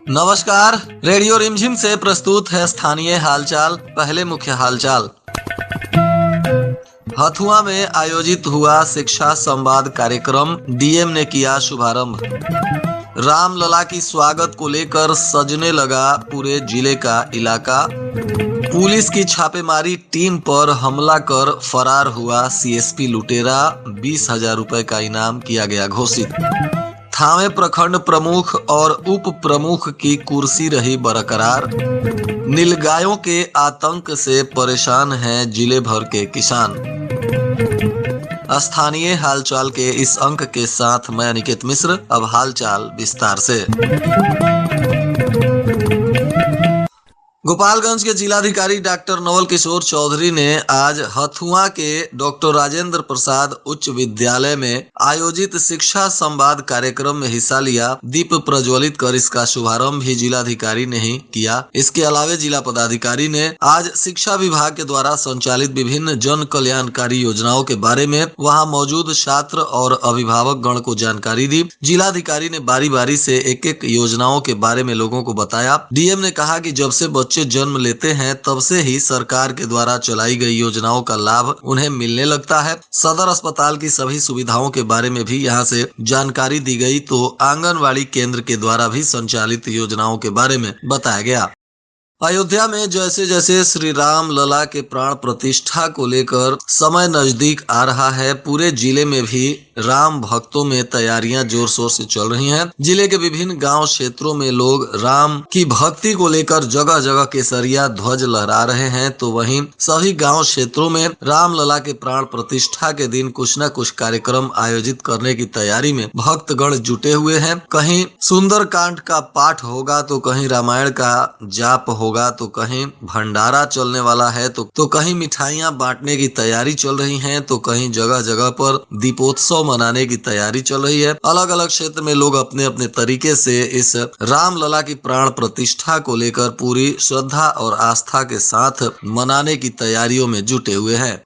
नमस्कार, रेडियो रिमझिम से प्रस्तुत है स्थानीय हालचाल। पहले मुख्य हालचाल। हथुआ में आयोजित हुआ शिक्षा संवाद कार्यक्रम, डीएम ने किया शुभारंभ। रामलला की स्वागत को लेकर सजने लगा पूरे जिले का इलाका। पुलिस की छापेमारी टीम पर हमला कर फरार हुआ सीएसपी लुटेरा, 20,000 रुपए का इनाम किया गया घोषित। थावे प्रखंड प्रमुख और उप प्रमुख की कुर्सी रही बरकरार। नीलगायों के आतंक से परेशान हैं जिले भर के किसान। स्थानीय हालचाल के इस अंक के साथ मैं अनिकेत मिश्र। अब हालचाल विस्तार से। गोपालगंज के जिलाधिकारी डॉक्टर नवल किशोर चौधरी ने आज हथुआ के डॉक्टर राजेंद्र प्रसाद उच्च विद्यालय में आयोजित शिक्षा संवाद कार्यक्रम में हिस्सा लिया। दीप प्रज्वलित कर इसका शुभारंभ भी जिलाधिकारी ने ही किया। इसके अलावा जिला पदाधिकारी ने आज शिक्षा विभाग के द्वारा संचालित विभिन्न जन कल्याणकारी योजनाओं के बारे में वहां मौजूद छात्र और अभिभावक गण को जानकारी दी। जिलाधिकारी ने बारी बारी से एक एक योजनाओं के बारे में लोगों को बताया। डीएम ने कहा कि जब से बच्चे जन्म लेते हैं तब से ही सरकार के द्वारा चलाई गई योजनाओं का लाभ उन्हें मिलने लगता है। सदर अस्पताल की सभी सुविधाओं के बारे में भी यहां से जानकारी दी गई, तो आंगनवाड़ी केंद्र के द्वारा भी संचालित योजनाओं के बारे में बताया गया। अयोध्या में जैसे जैसे श्री राम लला के प्राण प्रतिष्ठा को लेकर समय नजदीक आ रहा है, पूरे जिले में भी राम भक्तों में तैयारियां जोर शोर से चल रही हैं। जिले के विभिन्न गांव क्षेत्रों में लोग राम की भक्ति को लेकर जगह जगह केसरिया ध्वज लहरा रहे हैं, तो वहीं सभी गांव क्षेत्रों में राम लला के प्राण प्रतिष्ठा के दिन कुछ न कुछ कार्यक्रम आयोजित करने की तैयारी में भक्तगण जुटे हुए हैं। कहीं सुंदर कांड का पाठ होगा, तो कहीं रामायण का जाप होगा, तो कहीं भंडारा चलने वाला है, तो कहीं मिठाइयां बांटने की तैयारी चल रही है, तो कहीं जगह जगह पर दीपोत्सव मनाने की तैयारी चल रही है। अलग अलग क्षेत्र में लोग अपने अपने तरीके से इस रामलला की प्राण प्रतिष्ठा को लेकर पूरी श्रद्धा और आस्था के साथ मनाने की तैयारियों में जुटे हुए हैं।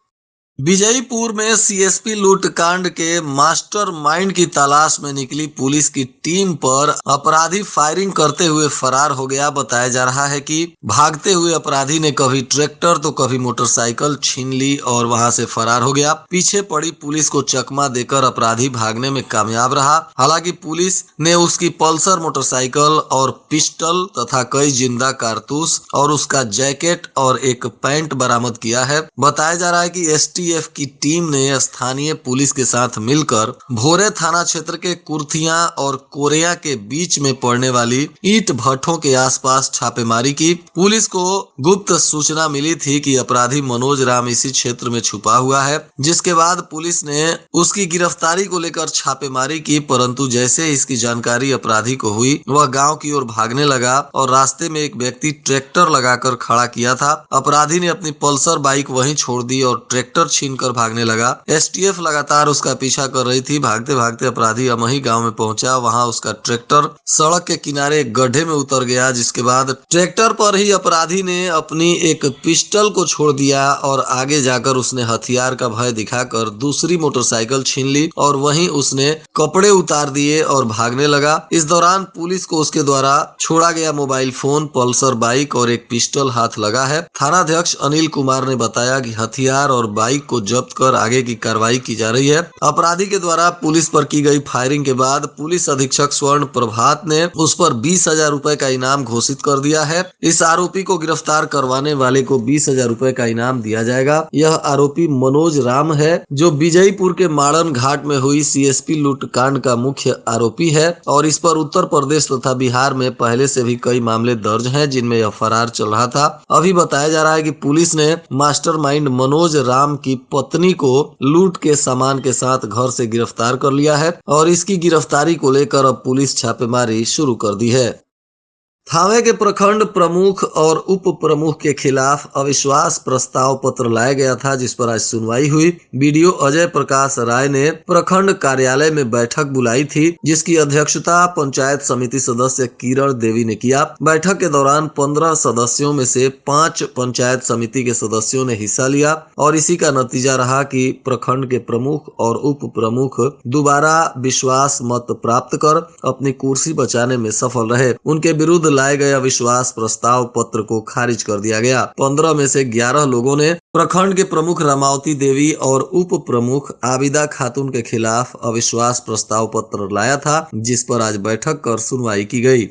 विजयपुर में सीएसपी लूटकांड के मास्टरमाइंड की तलाश में निकली पुलिस की टीम पर अपराधी फायरिंग करते हुए फरार हो गया। बताया जा रहा है कि भागते हुए अपराधी ने कभी ट्रैक्टर तो कभी मोटरसाइकिल छीन ली और वहां से फरार हो गया। पीछे पड़ी पुलिस को चकमा देकर अपराधी भागने में कामयाब रहा। हालांकि पुलिस ने उसकी पल्सर मोटरसाइकिल और पिस्टल तथा कई जिंदा कारतूस और उसका जैकेट और एक पैंट बरामद किया है। बताया जा रहा है कि एसटीएफ की टीम ने स्थानीय पुलिस के साथ मिलकर भोरे थाना क्षेत्र के कुर्थिया और कोरिया के बीच में पड़ने वाली ईंट भट्ठों के आसपास छापेमारी की। पुलिस को गुप्त सूचना मिली थी कि अपराधी मनोज राम इसी क्षेत्र में छुपा हुआ है, जिसके बाद पुलिस ने उसकी गिरफ्तारी को लेकर छापेमारी की। परंतु जैसे इसकी जानकारी अपराधी को हुई, वह गांव की ओर भागने लगा और रास्ते में एक व्यक्ति ट्रैक्टर लगाकर खड़ा किया था। अपराधी ने अपनी पल्सर बाइक वहीं छोड़ दी और ट्रैक्टर छीनकर भागने लगा। एसटीएफ लगातार उसका पीछा कर रही थी। भागते भागते अपराधी अमही गांव में पहुंचा। वहां उसका ट्रैक्टर सड़क के किनारे एक गड्ढे में उतर गया, जिसके बाद ट्रैक्टर पर ही अपराधी ने अपनी एक पिस्टल को छोड़ दिया और आगे जाकर उसने हथियार का भय दिखाकर दूसरी मोटरसाइकिल छीन ली और वहीं उसने कपड़े उतार दिए और भागने लगा। इस दौरान पुलिस को उसके द्वारा छोड़ा गया मोबाइल फोन, पल्सर बाइक और एक पिस्टल हाथ लगा है। थानाध्यक्ष अनिल कुमार ने बताया कि हथियार और बाइक को जब्त कर आगे की कार्रवाई की जा रही है। अपराधी के द्वारा पुलिस पर की गई फायरिंग के बाद पुलिस अधीक्षक स्वर्ण प्रभात ने उस पर 20,000 रुपए का इनाम घोषित कर दिया है। इस आरोपी को गिरफ्तार करवाने वाले को 20,000 रुपए का इनाम दिया जाएगा। यह आरोपी मनोज राम है, जो विजयपुर के माड़न घाट में हुई सीएसपी लूटकांड का मुख्य आरोपी है और इस पर उत्तर प्रदेश तथा बिहार में पहले से भी कई मामले दर्ज हैं, जिनमें यह फरार चल रहा था। अभी बताया जा रहा है कि पुलिस ने मास्टरमाइंड मनोज राम की पत्नी को लूट के सामान के साथ घर से गिरफ्तार कर लिया है और इसकी गिरफ्तारी को लेकर अब पुलिस छापेमारी शुरू कर दी है। थावे के प्रखंड प्रमुख और उप प्रमुख के खिलाफ अविश्वास प्रस्ताव पत्र लाया गया था, जिस पर आज सुनवाई हुई। बीडीओ अजय प्रकाश राय ने प्रखंड कार्यालय में बैठक बुलाई थी, जिसकी अध्यक्षता पंचायत समिति सदस्य किरण देवी ने किया। बैठक के दौरान 15 सदस्यों में से 5 पंचायत समिति के सदस्यों ने हिस्सा लिया और इसी का नतीजा रहा कि प्रखंड के प्रमुख और उप प्रमुख दोबारा विश्वास मत प्राप्त कर अपनी कुर्सी बचाने में सफल रहे। उनके विरुद्ध लाए गए अविश्वास प्रस्ताव पत्र को खारिज कर दिया गया। 15 में से 11 लोगों ने प्रखंड के प्रमुख रामावती देवी और उप प्रमुख आबिदा खातून के खिलाफ अविश्वास प्रस्ताव पत्र लाया था, जिस पर आज बैठक कर सुनवाई की गई।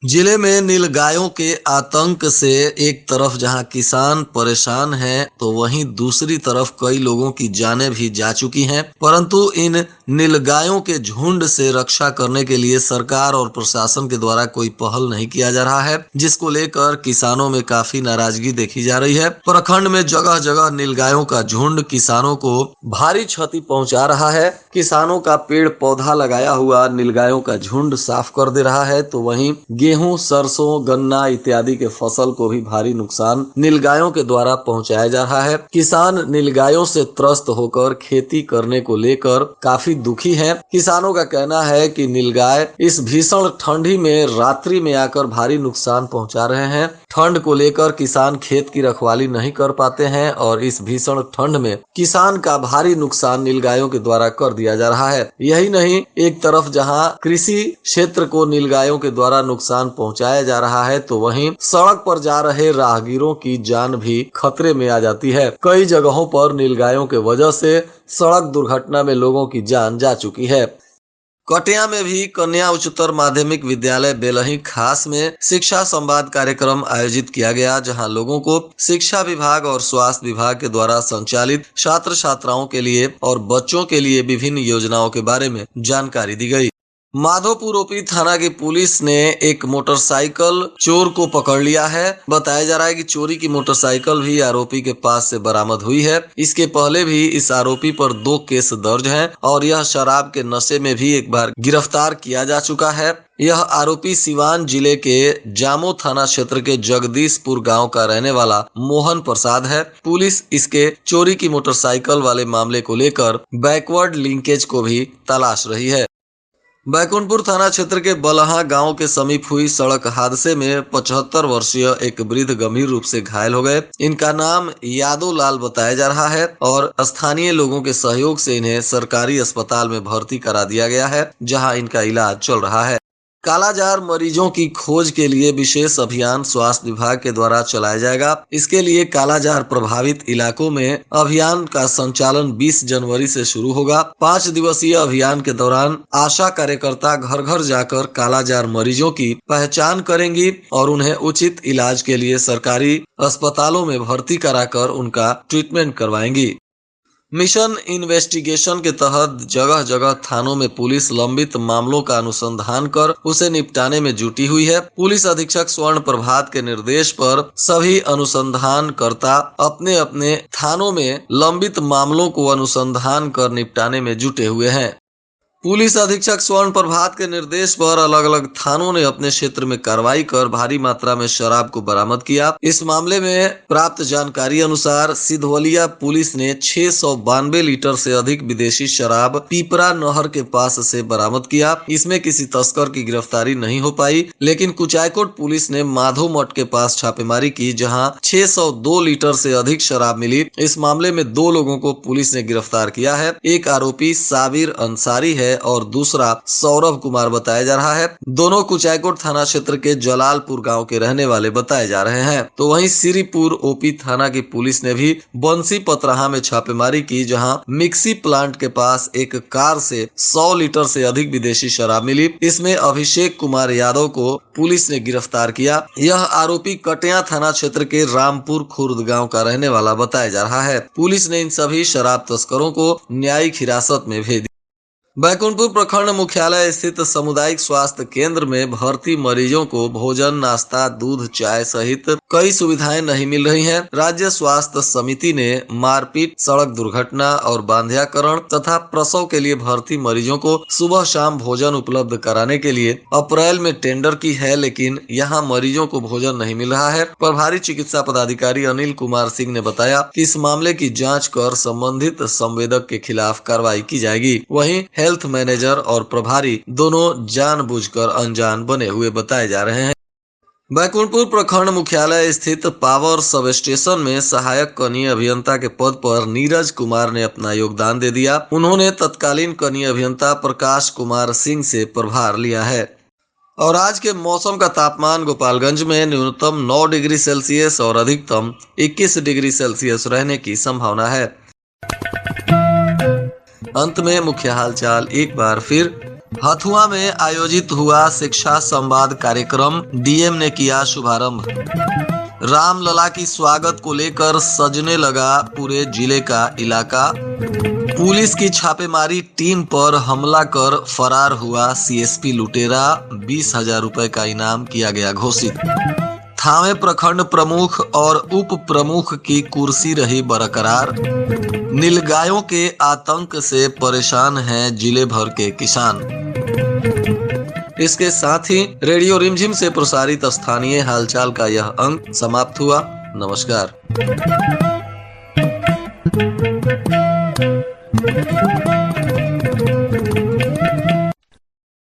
जिले में नीलगायों के आतंक से एक तरफ जहां किसान परेशान हैं, तो वहीं दूसरी तरफ कई लोगों की जानें भी जा चुकी हैं। परंतु इन नीलगायों के झुंड से रक्षा करने के लिए सरकार और प्रशासन के द्वारा कोई पहल नहीं किया जा रहा है, जिसको लेकर किसानों में काफी नाराजगी देखी जा रही है। प्रखंड में जगह जगह नीलगायों का झुंड किसानों को भारी क्षति पहुंचा रहा है। किसानों का पेड़ पौधा लगाया हुआ नीलगायों का झुंड साफ कर दे रहा है, तो वहीं गेहूं, सरसों, गन्ना इत्यादि के फसल को भी भारी नुकसान नीलगायों के द्वारा पहुंचाया जा रहा है। किसान नीलगायों से त्रस्त होकर खेती करने को लेकर काफी दुखी हैं। किसानों का कहना है कि नीलगाय इस भीषण ठंडी में रात्रि में आकर भारी नुकसान पहुंचा रहे हैं। ठंड को लेकर किसान खेत की रखवाली नहीं कर पाते हैं और इस भीषण ठंड में किसान का भारी नुकसान नीलगायों के द्वारा कर दिया जा रहा है। यही नहीं, एक तरफ जहां कृषि क्षेत्र को नीलगायों के द्वारा नुकसान पहुंचाया जा रहा है, तो वहीं सड़क पर जा रहे राहगीरों की जान भी खतरे में आ जाती है। कई जगहों पर नीलगायों के वजह से सड़क दुर्घटना में लोगों की जान जा चुकी है। कटिया में भी कन्या उच्चतर माध्यमिक विद्यालय बेलही खास में शिक्षा संवाद कार्यक्रम आयोजित किया गया, जहां लोगों को शिक्षा विभाग और स्वास्थ्य विभाग के द्वारा संचालित छात्र छात्राओं के लिए और बच्चों के लिए विभिन्न योजनाओं के बारे में जानकारी दी गई। माधोपुर ओपी थाना की पुलिस ने एक मोटरसाइकिल चोर को पकड़ लिया है। बताया जा रहा है कि चोरी की मोटरसाइकिल भी आरोपी के पास से बरामद हुई है। इसके पहले भी इस आरोपी पर 2 केस दर्ज हैं और यह शराब के नशे में भी एक बार गिरफ्तार किया जा चुका है। यह आरोपी सिवान जिले के जामो थाना क्षेत्र के जगदीशपुर गांव का रहने वाला मोहन प्रसाद है। पुलिस इसके चोरी की मोटरसाइकिल वाले मामले को लेकर बैकवर्ड लिंकेज को भी तलाश रही है। बैकुंठपुर थाना क्षेत्र के बलहा गांव के समीप हुई सड़क हादसे में 75 वर्षीय एक वृद्ध गंभीर रूप से घायल हो गए। इनका नाम यादव लाल बताया जा रहा है और स्थानीय लोगों के सहयोग से इन्हें सरकारी अस्पताल में भर्ती करा दिया गया है, जहां इनका इलाज चल रहा है। कालाजार मरीजों की खोज के लिए विशेष अभियान स्वास्थ्य विभाग के द्वारा चलाया जाएगा। इसके लिए कालाजार प्रभावित इलाकों में अभियान का संचालन 20 जनवरी से शुरू होगा। 5 दिवसीय अभियान के दौरान आशा कार्यकर्ता घर घर जाकर कालाजार मरीजों की पहचान करेंगी और उन्हें उचित इलाज के लिए सरकारी अस्पतालों में भर्ती कराकर उनका ट्रीटमेंट करवाएंगी। मिशन इन्वेस्टिगेशन के तहत जगह जगह थानों में पुलिस लंबित मामलों का अनुसंधान कर उसे निपटाने में जुटी हुई है। पुलिस अधीक्षक स्वर्ण प्रभात के निर्देश पर सभी अनुसंधानकर्ता अपने अपने थानों में लंबित मामलों को अनुसंधान कर निपटाने में जुटे हुए हैं। पुलिस अधीक्षक स्वर्ण प्रभात के निर्देश पर अलग अलग थानों ने अपने क्षेत्र में कार्रवाई कर भारी मात्रा में शराब को बरामद किया। इस मामले में प्राप्त जानकारी अनुसार सिधवलिया पुलिस ने 692 लीटर से अधिक विदेशी शराब पीपरा नहर के पास से बरामद किया। इसमें किसी तस्कर की गिरफ्तारी नहीं हो पाई, लेकिन कुचायकोट पुलिस ने माधो मठ के पास छापेमारी की, जहां 602 लीटर से अधिक शराब मिली। इस मामले में 2 लोगों को पुलिस ने गिरफ्तार किया है। एक आरोपी साबिर अंसारी है और दूसरा सौरभ कुमार बताया जा रहा है। दोनों कुचायकोट थाना क्षेत्र के जलालपुर गांव के रहने वाले बताए जा रहे हैं। तो वहीं श्रीपुर ओपी थाना की पुलिस ने भी बंसी पतराहा में छापेमारी की, जहां मिक्सी प्लांट के पास एक कार से 100 लीटर से अधिक विदेशी शराब मिली। इसमें अभिषेक कुमार यादव को पुलिस ने गिरफ्तार किया। यह आरोपी कटिया थाना क्षेत्र के रामपुर खुर्द गाँव का रहने वाला बताया जा रहा है। पुलिस ने इन सभी शराब तस्करों को न्यायिक हिरासत में भेज दिया। बैकुंठपुर प्रखंड मुख्यालय स्थित सामुदायिक स्वास्थ्य केंद्र में भर्ती मरीजों को भोजन, नाश्ता, दूध, चाय सहित कई सुविधाएं नहीं मिल रही हैं। राज्य स्वास्थ्य समिति ने मारपीट, सड़क दुर्घटना और बांध्याकरण तथा प्रसव के लिए भर्ती मरीजों को सुबह शाम भोजन उपलब्ध कराने के लिए अप्रैल में टेंडर की है, लेकिन यहां मरीजों को भोजन नहीं मिल रहा है। प्रभारी चिकित्सा पदाधिकारी अनिल कुमार सिंह ने बताया कि इस मामले की जांच कर संबंधित संवेदक के खिलाफ कार्रवाई की जाएगी। वहीं हेल्थ मैनेजर और प्रभारी दोनों जानबूझकर अनजान बने हुए बताए जा रहे हैं। बैकुंठपुर प्रखंड मुख्यालय स्थित पावर सब स्टेशन में सहायक कनीय अभियंता के पद पर नीरज कुमार ने अपना योगदान दे दिया। उन्होंने तत्कालीन कनीय अभियंता प्रकाश कुमार सिंह से प्रभार लिया है। और आज के मौसम का तापमान गोपालगंज में न्यूनतम 9 डिग्री सेल्सियस और अधिकतम 21 डिग्री सेल्सियस रहने की संभावना है। अंत में मुख्य हालचाल एक बार फिर। हथुआ में आयोजित हुआ शिक्षा संवाद कार्यक्रम, डीएम ने किया शुभारंभ। रामलला की स्वागत को लेकर सजने लगा पूरे जिले का इलाका। पुलिस की छापेमारी टीम पर हमला कर फरार हुआ सीएसपी लुटेरा, 20,000 रुपए का इनाम किया गया घोषित। थावे प्रखंड प्रमुख और उप प्रमुख की कुर्सी रही बरकरार। नीलगायों के आतंक से परेशान हैं जिले भर के किसान। इसके साथ ही रेडियो रिमझिम से प्रसारित स्थानीय हालचाल का यह अंक समाप्त हुआ। नमस्कार।